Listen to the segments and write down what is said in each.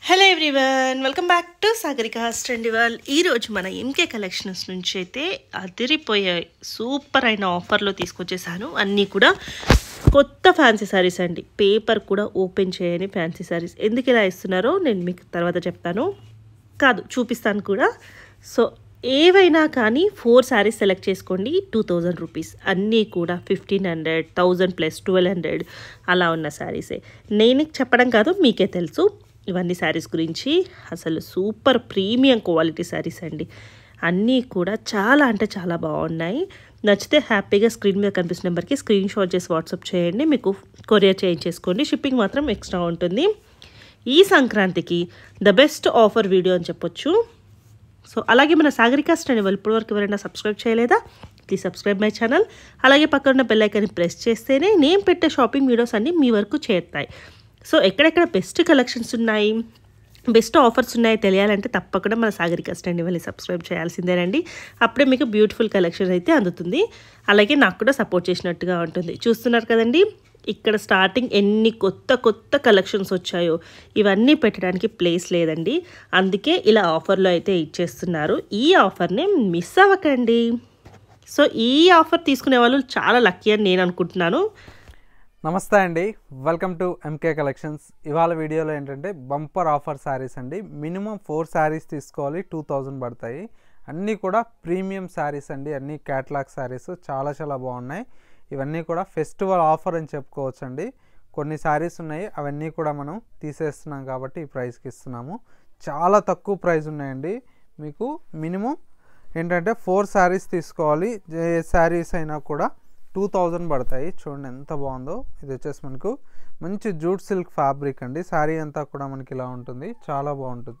Hello everyone, welcome back to Sagarika's trendival. ఈరోజు మన MK collections నుంచి అయితే అదిరిపోయే సూపర్ అయిన ఆఫర్లో తీసుకొచ్చేసాను. అన్నీ కూడా కొత్త ఫ్యాన్సీ శారీస్ అండి. పేపర్ కూడా ఓపెన్ చేయని ఫ్యాన్సీ శారీస్. ఎందుకు ఇలా ఇస్తున్నారో నేను మీకు తర్వాత చెప్తాను, చూపిస్తాను కూడా. సో ఏవైనా కానీ 4 శారీస్ సెలెక్ట్ చేసుకోండి. 2000 రూపీస్. అన్నీ కూడా 1500, 1000 ప్లస్ 1200 అలా ఉన్న శారీసే. నేను చెప్పడం కాదు, మీకే తెలుసు ఇవన్నీ శారీస్ గురించి. అసలు సూపర్ ప్రీమియం క్వాలిటీ శారీస్ అండి. అన్నీ కూడా చాలా అంటే చాలా బాగున్నాయి. నచ్చితే హ్యాపీగా స్క్రీన్ మీద కనిపిస్తున్న నెంబర్కి స్క్రీన్ షాట్ చేసి వాట్సాప్ చేయండి. మీకు కొరియర్ చేయించేసుకోండి. షిప్పింగ్ మాత్రం ఎక్స్ట్రా ఉంటుంది. ఈ సంక్రాంతికి ద బెస్ట్ ఆఫర్ వీడియో అని చెప్పొచ్చు. సో అలాగే మన సాగరికాస్ ట్రెండివల్ ఇప్పటివరకు ఎవరైనా సబ్స్క్రైబ్ చేయలేదా, ప్లీజ్ సబ్స్క్రైబ్ మై ఛానల్. అలాగే పక్కన ఉన్న బెల్ ఐకాన్ని ప్రెస్ చేస్తేనే నేను పెట్టే షాపింగ్ వీడియోస్ అన్నీ మీ వరకు చేరుతాయి. సో ఎక్కడెక్కడ బెస్ట్ కలెక్షన్స్ ఉన్నాయి, బెస్ట్ ఆఫర్స్ ఉన్నాయి తెలియాలంటే తప్పకుండా మన సాగరికాస్ ట్రెండివల్ని సబ్స్క్రైబ్ చేయాల్సిందేనండి. అప్పుడే మీకు బ్యూటిఫుల్ కలెక్షన్ అయితే అందుతుంది. అలాగే నాకు కూడా సపోర్ట్ చేసినట్టుగా ఉంటుంది. చూస్తున్నారు కదండి, ఇక్కడ స్టార్టింగ్ ఎన్ని కొత్త కొత్త కలెక్షన్స్ వచ్చాయో. ఇవన్నీ పెట్టడానికి ప్లేస్ లేదండి, అందుకే ఇలా ఆఫర్లో అయితే ఇచ్చేస్తున్నారు. ఈ ఆఫర్ని మిస్ అవ్వకండి. సో ఈ ఆఫర్ తీసుకునే వాళ్ళు చాలా లక్కీ అని నేను అనుకుంటున్నాను. నమస్తే అండి, వెల్కమ్ టు ఎంకే కలెక్షన్స్. ఇవాళ వీడియోలో ఏంటంటే బంపర్ ఆఫర్ శారీస్ అండి. మినిమం 4 శారీస్ తీసుకోవాలి, 2000 పడతాయి. అన్నీ కూడా ప్రీమియం శారీస్ అండి, అన్నీ క్యాటలాగ్ శారీస్. చాలా చాలా బాగున్నాయి. ఇవన్నీ కూడా ఫెస్టివల్ ఆఫర్ అని చెప్పుకోవచ్చు అండి. కొన్ని శారీస్ ఉన్నాయి, అవన్నీ కూడా మనం తీసేస్తున్నాం కాబట్టి ఈ ప్రైస్కి ఇస్తున్నాము. చాలా తక్కువ ప్రైస్ ఉన్నాయండి. మీకు మినిమం ఏంటంటే 4 శారీస్ తీసుకోవాలి. ఏ శారీస్ అయినా కూడా 2000 పడతాయి. చూడండి ఎంత బాగుందో. ఇది వచ్చేసి మనకు మంచి జూట్ సిల్క్ ఫ్యాబ్రిక్ అండి. శారీ అంతా కూడా మనకి ఇలా ఉంటుంది, చాలా బాగుంటుంది.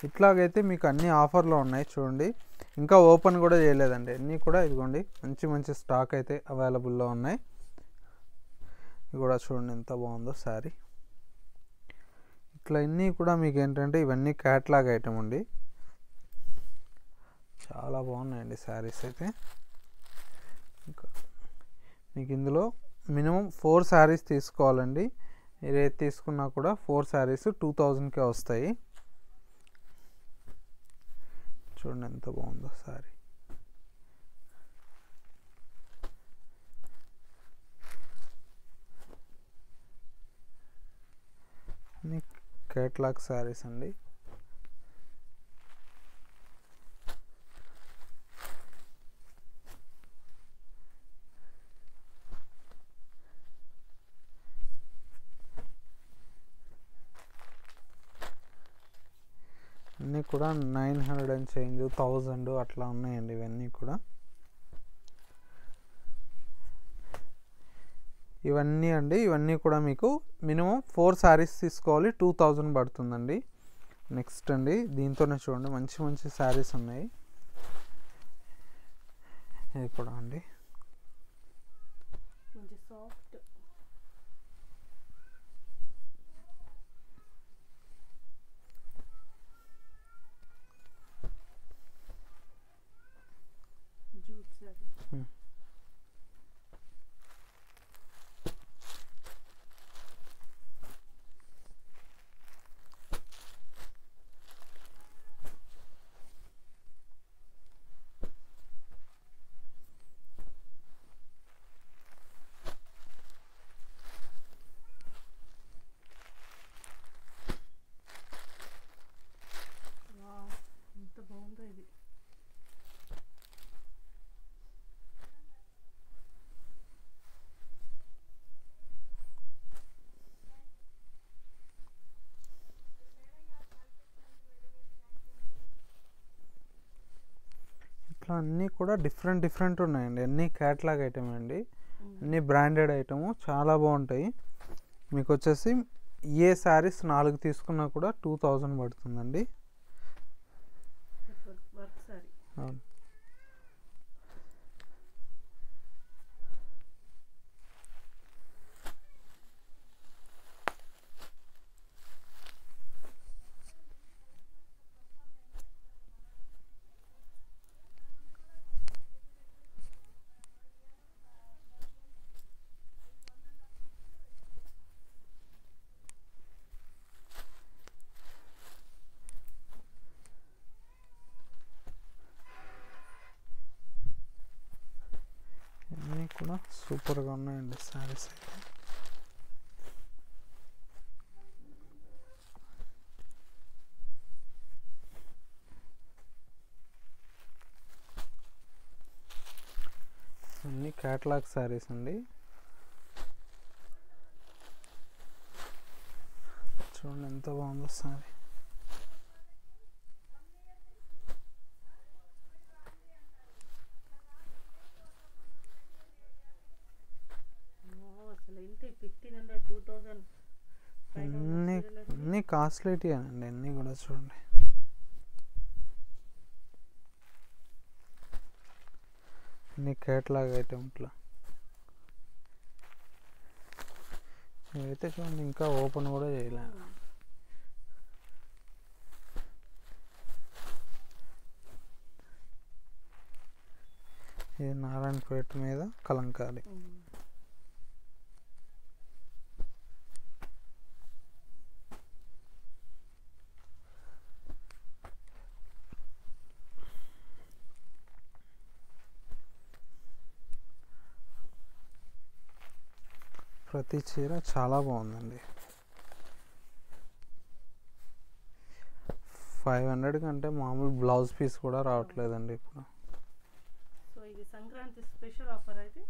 ఇట్లాగైతే మీకు అన్ని ఆఫర్లో ఉన్నాయి. చూడండి, ఇంకా ఓపెన్ కూడా చేయలేదండి. అన్నీ కూడా ఇదిగోండి, మంచి మంచి స్టాక్ అయితే అవైలబుల్లో ఉన్నాయి. ఇది కూడా చూడండి ఎంత బాగుందో శారీ. ఇట్లా అన్నీ కూడా మీకు ఏంటంటే ఇవన్నీ క్యాట్లాగ్ ఐటమ్ అండి. చాలా బాగున్నాయండి శారీస్ అయితే. ఇంకా మీకు ఇందులో మినిమం 4 శారీస్ తీసుకోవాలండి. మీరు ఏది తీసుకున్నా కూడా 4 శారీస్ 2000కే వస్తాయి. చూడండి ఎంత బాగుందో శారీ. అన్ని కేటలాగ్ శారీస్ అండి. అన్నీ కూడా 900 అండ్ చేంజ్, 1000 అట్లా ఉన్నాయండి. ఇవన్నీ కూడా ఇవన్నీ కూడా మీకు మినిమం 4 శారీస్ తీసుకోవాలి, 2000 పడుతుందండి. నెక్స్ట్ అండి, దీంతోనే చూడండి మంచి మంచి శారీస్ ఉన్నాయి. ఇది కూడా అండి సాఫ్ట్ జూట్ సారీ. ఎంత బాగుందో ఇది. ఇట్లా అన్నీ కూడా డిఫరెంట్ ఉన్నాయండి. అన్నీ క్యాటలాగ్ ఐటమ్ అండి, అన్నీ బ్రాండెడ్ ఐటము. చాలా బాగుంటాయి. మీకు వచ్చేసి ఏ శారీస్ 4 తీసుకున్నా కూడా 2000 పడుతుందండి. అవును, సూపర్గా ఉన్నాయండి శారీస్ అయితే. అన్ని క్యాటలాగ్ శారీస్ అండి. చూడండి ఎంత బాగుందో శారీ. అన్నీ కాస్ట్లీటీ అండి, అన్నీ కూడా చూడండి. అన్ని కేటలాగ్ ఐటమ్స్లో ఇవైతే చూడండి ఇంకా ఓపెన్ కూడా చేయలే. ఇది నారాయణపేట మీద కలంకారీ. ప్రతి చీర చాలా బాగుందండి. 500 కంటే మామూలు బ్లౌజ్ పీస్ కూడా రావట్లేదండి ఇప్పుడు. సో ఇది సంక్రాంతి స్పెషల్ ఆఫర్ అయితే.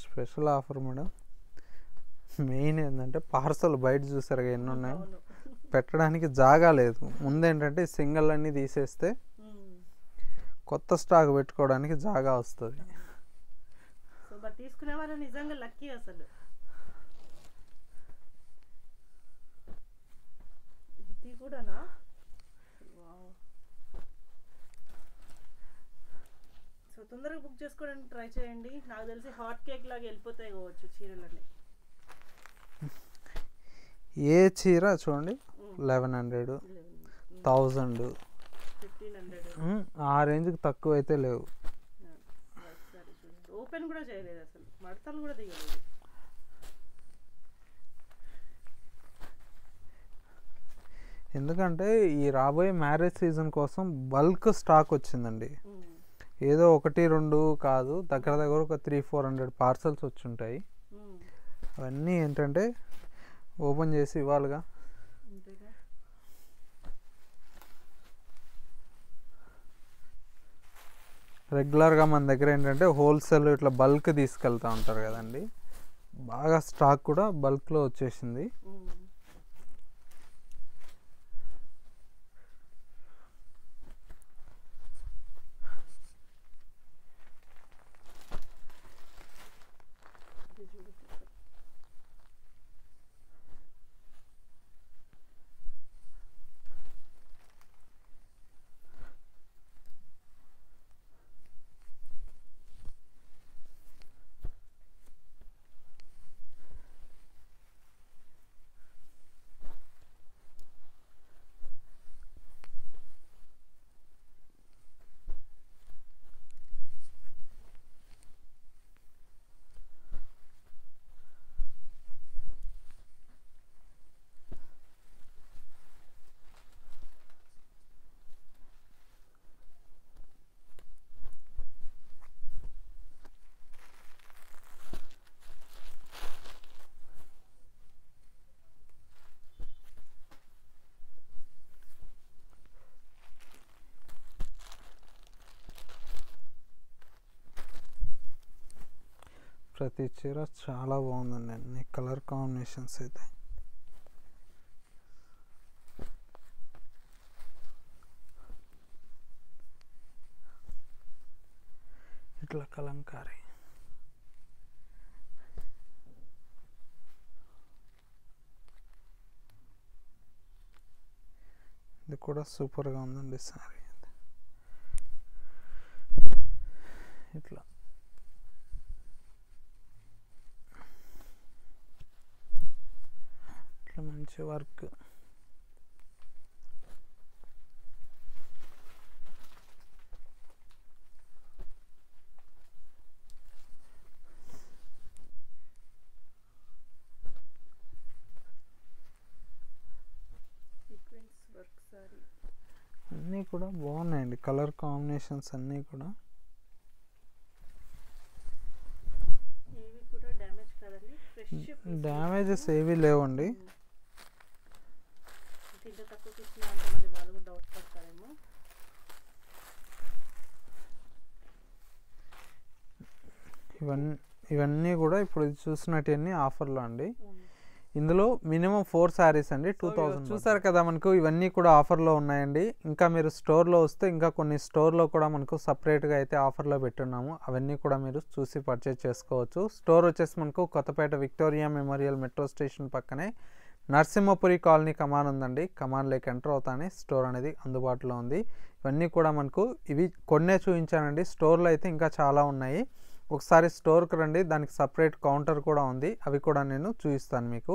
Special offer madam. మెయిన్ ఏంటంటే పార్సల్ బయట చూసారు ఎన్ని ఉన్నాయో, పెట్టడానికి జాగా లేదు. ముందేంటంటే సింగిల్ అన్నీ తీసేస్తే కొత్త స్టాక్ పెట్టుకోవడానికి జాగా వస్తుంది. బట్ తీసుకునే వాళ్ళు నిజంగా లక్కీ అసలు. ఇది కూడానా? సో తొందరగా బుక్ చేసుకోవడానికి ట్రై చేయండి. నాకు తెలిసి హాట్ కేక్ లాగా వెళ్ళిపోతాయి కావచ్చు చీరలన్నీ. ఏ చీర చూడండి 1100, 1000, 1500 ఆ రేంజ్కి తక్కువ అయితే లేవు. ఓపెన్ కూడా చేయలేదు అసలు, మడతలు కూడా దిగలేదు. ఎందుకంటే ఈ రాబోయే మ్యారేజ్ సీజన్ కోసం బల్క్ స్టాక్ వచ్చిందండి. ఏదో 1-2 కాదు, దగ్గర దగ్గర ఒక 300-400 పార్సల్స్ వచ్చి ఉంటాయి. అవన్నీ ఏంటంటే ఓపెన్ చేసి ఇవ్వాలిగా. రెగ్యులర్గా మన దగ్గర ఏంటంటే హోల్సేల్ ఇట్లా బల్క్ తీసుకెళ్తూ ఉంటారు కదండి, బాగా స్టాక్ కూడా బల్క్లో వచ్చేసింది. ప్రతి చీర చాలా బాగుందండి, అన్ని కలర్ కాంబినేషన్స్ అయితే. ఇట్లా కలంకారీ ఇది కూడా సూపర్గా ఉందండి సారీ. ఇట్లా ఇట్లా మంచి వర్క్. అన్నీ కూడా బాగున్నాయండి, కలర్ కాంబినేషన్స్ అన్నీ కూడా. డ్యామేజెస్ ఏవి లేవండి. ఇంత తక్కువ ఇచ్చినా అంటే మళ్ళీ వాళ్ళు కూడా డౌట్ పడతారేమో. ఇవన్నీ కూడా ఇప్పుడు చూసినట్టన్నీ ఆఫర్లో అండి. ఇందులో మినిమం 4 శారీస్ అండి 2000. చూసారు కదా, మనకు ఇవన్నీ కూడా ఆఫర్లో ఉన్నాయండి. ఇంకా మీరు స్టోర్లో వస్తే ఇంకా కొన్ని స్టోర్లో కూడా మనకు సపరేట్గా అయితే ఆఫర్లో పెట్టున్నాము. అవన్నీ కూడా మీరు చూసి పర్చేజ్ చేసుకోవచ్చు. స్టోర్ వచ్చేసి మనకు Kothapeta Victoria Memorial metro station పక్కనే నరసింహపురి కాలనీ కమాన్ ఉందండి. కమాన్లోకి ఎంటర్ అవుతానే స్టోర్ అనేది అందుబాటులో ఉంది. ఇవన్నీ కూడా మనకు ఇవి కొన్నే చూపించానండి. స్టోర్లో అయితే ఇంకా చాలా ఉన్నాయి. ఒకసారి స్టోర్కి రండి, దానికి సపరేట్ కౌంటర్ కూడా ఉంది. అవి కూడా నేను చూపిస్తాను మీకు.